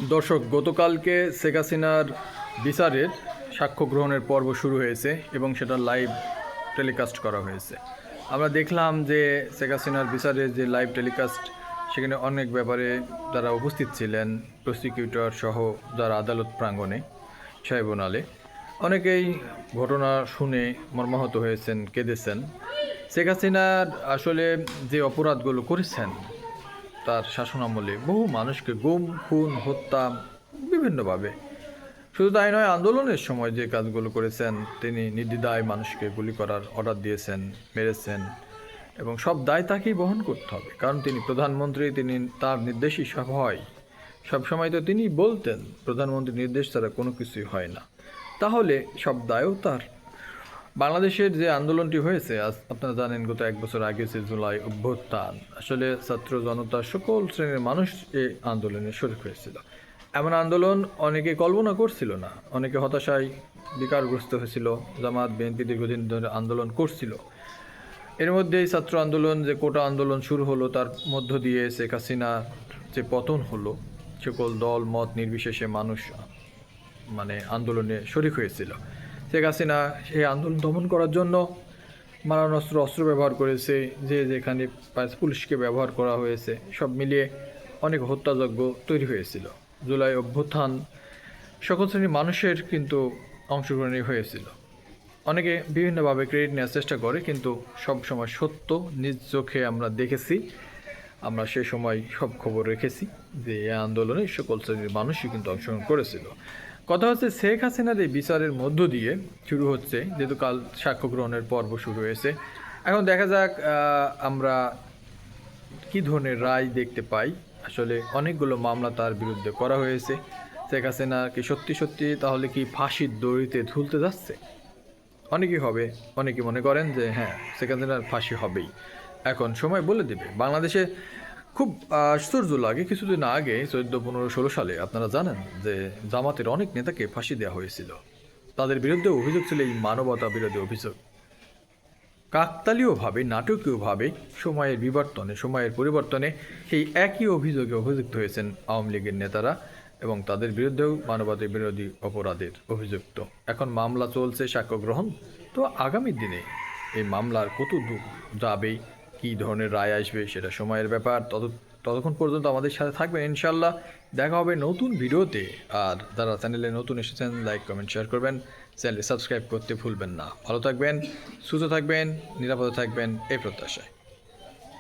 দর্শক, গতকালকে শেখ হাসিনার বিচারের সাক্ষ্য গ্রহণের পর্ব শুরু হয়েছে এবং সেটা লাইভ টেলিকাস্ট করা হয়েছে। আমরা দেখলাম যে শেখ হাসিনার বিচারের যে লাইভ টেলিকাস্ট, সেখানে অনেক ব্যাপারে যারা উপস্থিত ছিলেন, প্রসিকিউটর সহ যারা আদালত প্রাঙ্গণে ট্রাইব্যুনালে, অনেকেই ঘটনা শুনে মর্মাহত হয়েছেন, কেঁদেছেন। শেখ হাসিনার আসলে যে অপরাধগুলো করেছেন তার শাসনামলে বহু মানুষকে গুম, খুন, হত্যা বিভিন্নভাবে, শুধু তাই নয়, আন্দোলনের সময় যে কাজগুলো করেছেন, তিনি নির্দ্বিধায় মানুষকে গুলি করার অর্ডার দিয়েছেন, মেরেছেন, এবং সব দায় তাকেই বহন করতে হবে। কারণ তিনি প্রধানমন্ত্রী, তিনি তার নির্দেশই সব হয়। সবসময় তো তিনি বলতেন প্রধানমন্ত্রীর নির্দেশ ছাড়া কোনো কিছুই হয় না, তাহলে সব দায়ও তার। বাংলাদেশের যে আন্দোলনটি হয়েছে, আজ আপনারা জানেন, গত এক বছর আগে যে জুলাই অভ্যুত্থান, আসলে ছাত্র জনতা সকল শ্রেণীর মানুষ এই আন্দোলনে শরিক হয়েছিল। এমন আন্দোলন অনেকে কল্পনা করছিল না, অনেকে হতাশায় বিকারগ্রস্ত হয়েছিল। জামাত, বিএনপি দীর্ঘদিন ধরে আন্দোলন করছিল। এর মধ্যেই ছাত্র আন্দোলন, যে কোটা আন্দোলন শুরু হলো, তার মধ্য দিয়ে শেখ হাসিনা যে পতন হলো, সকল দল মত নির্বিশেষে মানুষ আন্দোলনে শরিক হয়েছিল। শেখ হাসিনা সেই আন্দোলন দমন করার জন্য মারণাস্ত্র, অস্ত্র ব্যবহার করেছে, যে যেখানে পুলিশকে ব্যবহার করা হয়েছে, সব মিলিয়ে অনেক হত্যাযজ্ঞ তৈরি হয়েছিল। জুলাই অভ্যুত্থান সকল শ্রেণীর মানুষের কিন্তু অংশগ্রহণই হয়েছিল। অনেকে বিভিন্নভাবে ক্রেডিট নেওয়ার চেষ্টা করে, কিন্তু সব সময় সত্য নিজ চোখে আমরা দেখেছি। আমরা সে সময় সব খবর রেখেছি যে এই আন্দোলনে সকল শ্রেণীর মানুষই কিন্তু অংশগ্রহণ করেছিল। কথা হচ্ছে, শেখ হাসিনার এই বিচারের মধ্য দিয়ে শুরু হচ্ছে, যেহেতু কাল সাক্ষ্য গ্রহণের পর্ব শুরু হয়েছে। এখন দেখা যাক আমরা কী ধরনের রায় দেখতে পাই। আসলে অনেকগুলো মামলা তার বিরুদ্ধে করা হয়েছে। শেখ হাসিনা কি সত্যি সত্যি তাহলে কি ফাঁসির দড়িতে ঝুলতে যাচ্ছে? অনেকেই হবে, অনেকে মনে করেন যে হ্যাঁ, শেখ হাসিনার ফাঁসি হবেই। এখন সময় বলে দেবে। বাংলাদেশে খুব আশ্চর্য লাগে, কিছুদিন আগে 14, 15, 16 সালে আপনারা জানেন যে জামাতের অনেক নেতাকে ফাঁসি দেওয়া হয়েছিল। তাদের বিরুদ্ধে অভিযোগ ছিল এই মানবতা বিরোধী অভিযোগ। কাকতালীয়ভাবে, নাটকীয়ভাবে সময়ের পরিবর্তনে সেই একই অভিযোগে অভিযুক্ত হয়েছেন আওয়ামী লীগের নেতারা, এবং তাদের বিরুদ্ধেও মানবতা বিরোধী অপরাধের অভিযুক্ত। এখন মামলা চলছে, সাক্ষ্য গ্রহণ। তো আগামী দিনে এই মামলার কত দূর যাবে, কী ধরনের রায় আসবে, সেটা সময়ের ব্যাপার। ততক্ষণ পর্যন্ত আমাদের সাথে থাকবেন ইনশাল্লাহ। দেখা হবে নতুন ভিডিওতে। আর যারা চ্যানেলে নতুন এসেছেন, লাইক, কমেন্ট, শেয়ার করবেন। চ্যানেলে সাবস্ক্রাইব করতে ভুলবেন না। ভালো থাকবেন, সুস্থ থাকবেন, নিরাপদে থাকবেন, এই প্রত্যাশায়।